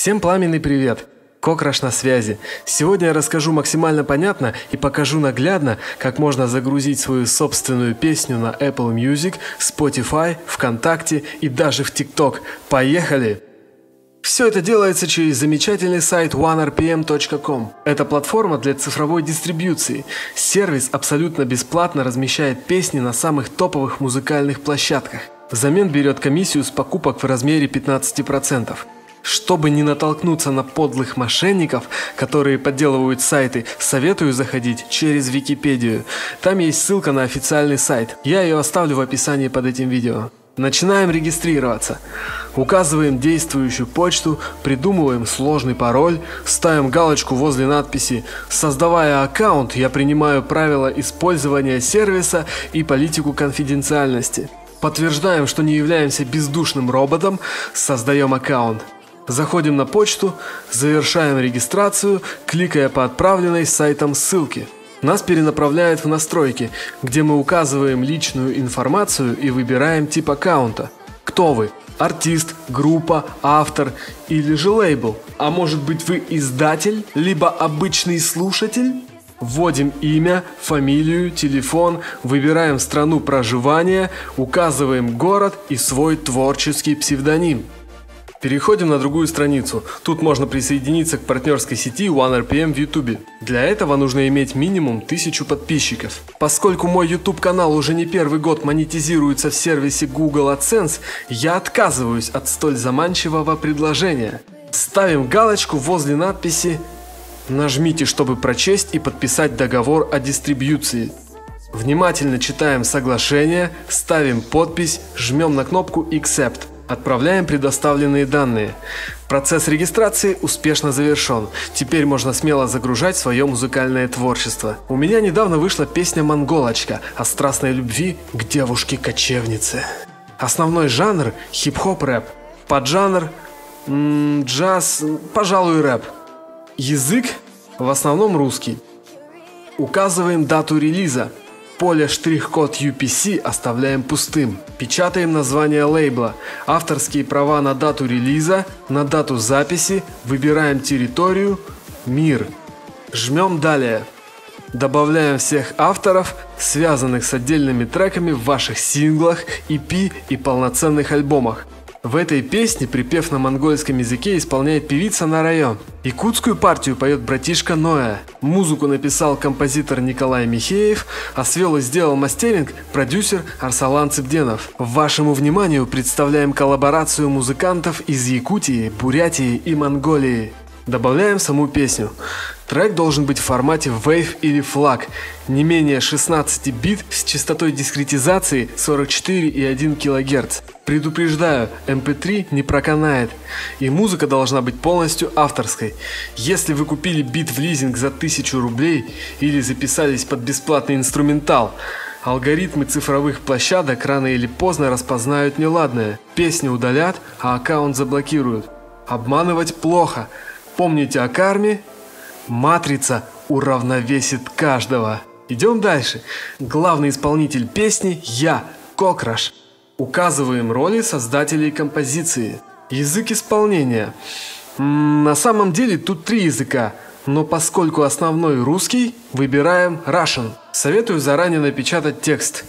Всем пламенный привет! Кокраш на связи. Сегодня я расскажу максимально понятно и покажу наглядно, как можно загрузить свою собственную песню на Apple Music, Spotify, ВКонтакте и даже в TikTok. Поехали! Все это делается через замечательный сайт onerpm.com. Это платформа для цифровой дистрибьюции. Сервис абсолютно бесплатно размещает песни на самых топовых музыкальных площадках. Взамен берет комиссию с покупок в размере 15%. Чтобы не натолкнуться на подлых мошенников, которые подделывают сайты, советую заходить через Википедию. Там есть ссылка на официальный сайт. Я ее оставлю в описании под этим видео. Начинаем регистрироваться. Указываем действующую почту, придумываем сложный пароль, ставим галочку возле надписи «Создавая аккаунт, я принимаю правила использования сервиса и политику конфиденциальности». Подтверждаем, что не являемся бездушным роботом, создаем аккаунт. Заходим на почту, завершаем регистрацию, кликая по отправленной сайтом ссылке. Нас перенаправляют в настройки, где мы указываем личную информацию и выбираем тип аккаунта. Кто вы? Артист, группа, автор или же лейбл? А может быть вы издатель, либо обычный слушатель? Вводим имя, фамилию, телефон, выбираем страну проживания, указываем город и свой творческий псевдоним. Переходим на другую страницу. Тут можно присоединиться к партнерской сети OneRPM в YouTube. Для этого нужно иметь минимум 1000 подписчиков. Поскольку мой YouTube канал уже не первый год монетизируется в сервисе Google AdSense, я отказываюсь от столь заманчивого предложения. Ставим галочку возле надписи «Нажмите, чтобы прочесть и подписать договор о дистрибьюции». Внимательно читаем соглашение, ставим подпись, жмем на кнопку «Accept». Отправляем предоставленные данные. Процесс регистрации успешно завершен. Теперь можно смело загружать свое музыкальное творчество. У меня недавно вышла песня «Монголочка» о страстной любви к девушке-кочевнице. Основной жанр – хип-хоп рэп. Поджанр – джаз, пожалуй, рэп. Язык – в основном русский. Указываем дату релиза. Поле штрих-код UPC оставляем пустым. Печатаем название лейбла, авторские права на дату релиза, на дату записи, выбираем территорию, мир. Жмем «Далее». Добавляем всех авторов, связанных с отдельными треками в ваших синглах, EP и полноценных альбомах. В этой песне припев на монгольском языке исполняет певица Нарайон. Якутскую партию поет братишка Ноя. Музыку написал композитор Николай Михеев, а свел и сделал мастеринг продюсер Арсалан Цыбденов. Вашему вниманию представляем коллаборацию музыкантов из Якутии, Бурятии и Монголии. Добавляем саму песню. Трек должен быть в формате Wave или FLAC, не менее 16 бит с частотой дискретизации 44,1 кГц. Предупреждаю, MP3 не проканает, и музыка должна быть полностью авторской. Если вы купили бит в лизинг за 1000 рублей или записались под бесплатный инструментал, алгоритмы цифровых площадок рано или поздно распознают неладное. Песню удалят, а аккаунт заблокируют. Обманывать плохо. Помните о карме. Матрица уравновесит каждого. Идем дальше. Главный исполнитель песни – я, Кокраш. Указываем роли создателей композиции. Язык исполнения. На самом деле тут 3 языка, но поскольку основной русский, выбираем Russian. Советую заранее напечатать текст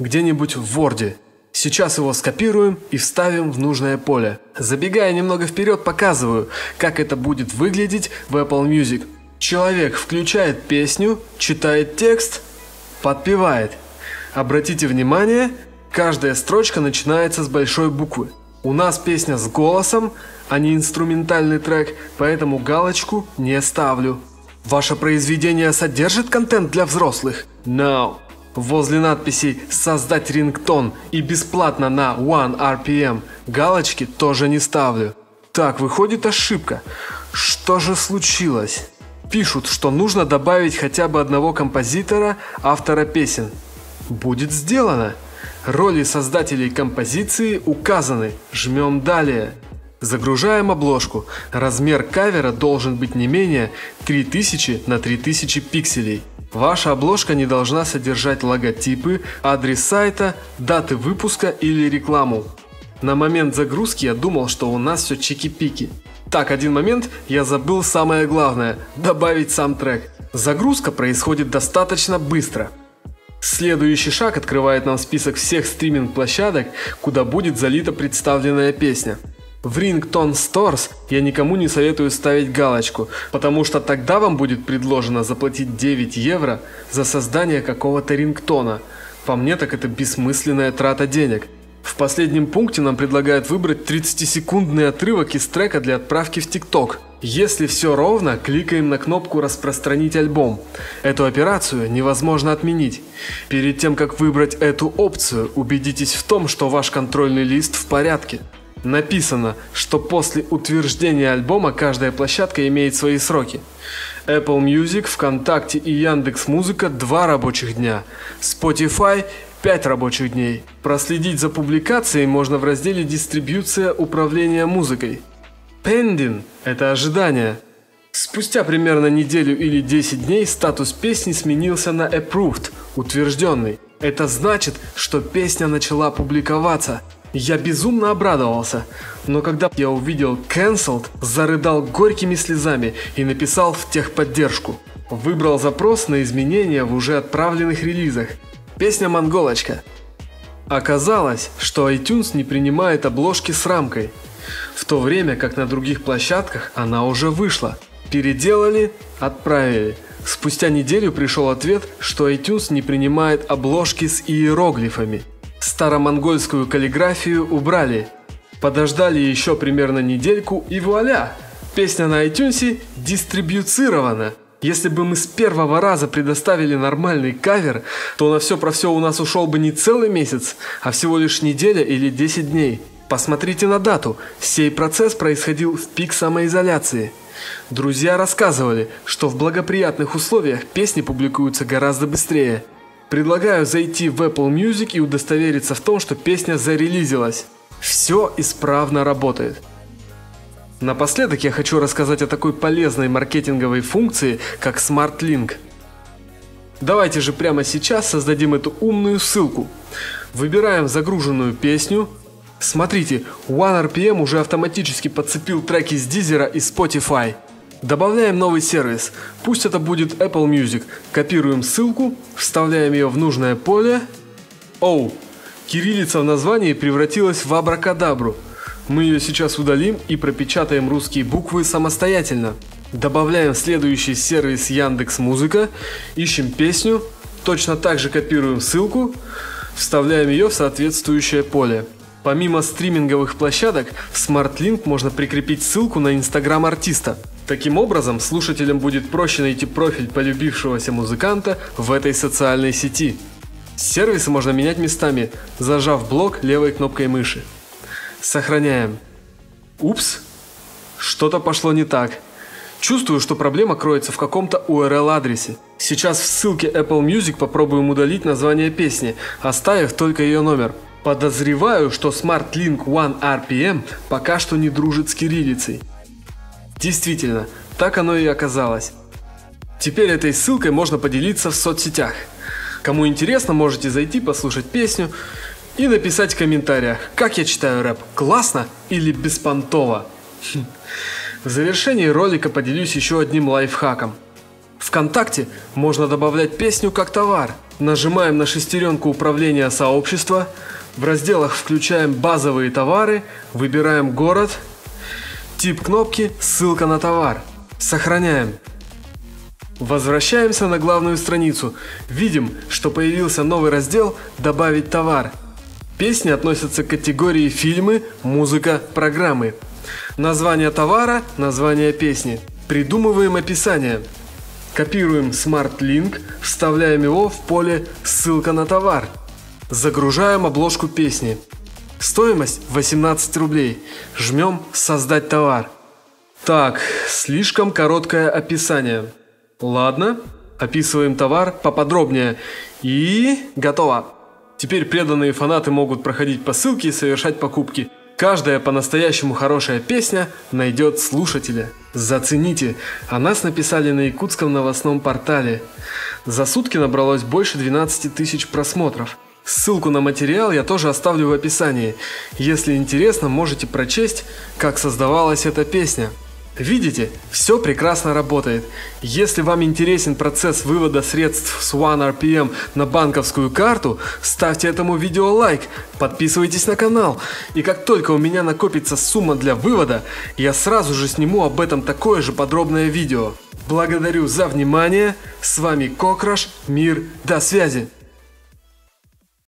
где-нибудь в Word. Сейчас его скопируем и вставим в нужное поле. Забегая немного вперед, показываю, как это будет выглядеть в Apple Music. Человек включает песню, читает текст, подпевает. Обратите внимание, каждая строчка начинается с большой буквы. У нас песня с голосом, а не инструментальный трек, поэтому галочку не ставлю. Ваше произведение содержит контент для взрослых? No. Возле надписей «Создать рингтон» и «Бесплатно на OneRPM» галочки тоже не ставлю. Так, выходит ошибка. Что же случилось? Пишут, что нужно добавить хотя бы одного композитора, автора песен. Будет сделано. Роли создателей композиции указаны. Жмем «Далее». Загружаем обложку. Размер кавера должен быть не менее 3000 на 3000 пикселей. Ваша обложка не должна содержать логотипы, адрес сайта, даты выпуска или рекламу. На момент загрузки я думал, что у нас все чики-пики. Так, один момент, я забыл самое главное – добавить сам трек. Загрузка происходит достаточно быстро. Следующий шаг открывает нам список всех стриминг-площадок, куда будет залита представленная песня. В Ringtone Stores я никому не советую ставить галочку, потому что тогда вам будет предложено заплатить 9 евро за создание какого-то рингтона. По мне, так это бессмысленная трата денег. В последнем пункте нам предлагают выбрать 30-секундный отрывок из трека для отправки в TikTok. Если все ровно, кликаем на кнопку «Распространить альбом». Эту операцию невозможно отменить. Перед тем, как выбрать эту опцию, убедитесь в том, что ваш контрольный лист в порядке. Написано, что после утверждения альбома каждая площадка имеет свои сроки. Apple Music, ВКонтакте и Яндекс.Музыка 2 рабочих дня, Spotify 5 рабочих дней. Проследить за публикацией можно в разделе «Дистрибьюция управления музыкой». Pending – это ожидание. Спустя примерно неделю или 10 дней статус песни сменился на Approved – утвержденный. Это значит, что песня начала публиковаться. Я безумно обрадовался, но когда я увидел Cancelled, зарыдал горькими слезами и написал в техподдержку. Выбрал запрос на изменения в уже отправленных релизах. Песня «Монголочка». Оказалось, что iTunes не принимает обложки с рамкой, в то время как на других площадках она уже вышла. Переделали, отправили. Спустя неделю пришел ответ, что iTunes не принимает обложки с иероглифами. Старомонгольскую каллиграфию убрали. Подождали еще примерно недельку и вуаля! Песня на iTunes дистрибьюцирована. Если бы мы с первого раза предоставили нормальный кавер, то на все про все у нас ушел бы не целый месяц, а всего лишь неделя или 10 дней. Посмотрите на дату. Сей процесс происходил в пик самоизоляции. Друзья рассказывали, что в благоприятных условиях песни публикуются гораздо быстрее. Предлагаю зайти в Apple Music и удостовериться в том, что песня зарелизилась. Все исправно работает. Напоследок я хочу рассказать о такой полезной маркетинговой функции, как Smart Link. Давайте же прямо сейчас создадим эту умную ссылку. Выбираем загруженную песню. Смотрите, OneRPM уже автоматически подцепил треки с Deezer и Spotify. Добавляем новый сервис, пусть это будет Apple Music. Копируем ссылку, вставляем ее в нужное поле. Оу, кириллица в названии превратилась в абракадабру. Мы ее сейчас удалим и пропечатаем русские буквы самостоятельно. Добавляем следующий сервис Яндекс.Музыка, ищем песню, точно так же копируем ссылку, вставляем ее в соответствующее поле. Помимо стриминговых площадок, в SmartLink можно прикрепить ссылку на Instagram артиста. Таким образом, слушателям будет проще найти профиль полюбившегося музыканта в этой социальной сети. Сервисы можно менять местами, зажав блок левой кнопкой мыши. Сохраняем. Упс, что-то пошло не так. Чувствую, что проблема кроется в каком-то URL-адресе. Сейчас в ссылке Apple Music попробуем удалить название песни, оставив только ее номер. Подозреваю, что SmartLink OneRPM пока что не дружит с кириллицей. Действительно, так оно и оказалось. Теперь этой ссылкой можно поделиться в соцсетях. Кому интересно, можете зайти послушать песню и написать в комментариях, как я читаю рэп, классно или беспонтово. В завершении ролика поделюсь еще одним лайфхаком. ВКонтакте можно добавлять песню как товар. Нажимаем на шестеренку управления сообщества. В разделах включаем базовые товары, выбираем город, тип кнопки, ссылка на товар. Сохраняем. Возвращаемся на главную страницу. Видим, что появился новый раздел «Добавить товар». Песни относятся к категории фильмы, музыка, программы. Название товара, название песни. Придумываем описание. Копируем Smart Link, вставляем его в поле «Ссылка на товар». Загружаем обложку песни. Стоимость 18 рублей. Жмем «Создать товар». Так, слишком короткое описание. Ладно, описываем товар поподробнее. И готово. Теперь преданные фанаты могут проходить по ссылке и совершать покупки. Каждая по-настоящему хорошая песня найдет слушателя. Зацените, о нас написали на якутском новостном портале. За сутки набралось больше 12 тысяч просмотров. Ссылку на материал я тоже оставлю в описании. Если интересно, можете прочесть, как создавалась эта песня. Видите, все прекрасно работает. Если вам интересен процесс вывода средств с OneRPM на банковскую карту, ставьте этому видео лайк, подписывайтесь на канал. И как только у меня накопится сумма для вывода, я сразу же сниму об этом такое же подробное видео. Благодарю за внимание. С вами Кокраш. Мир. До связи.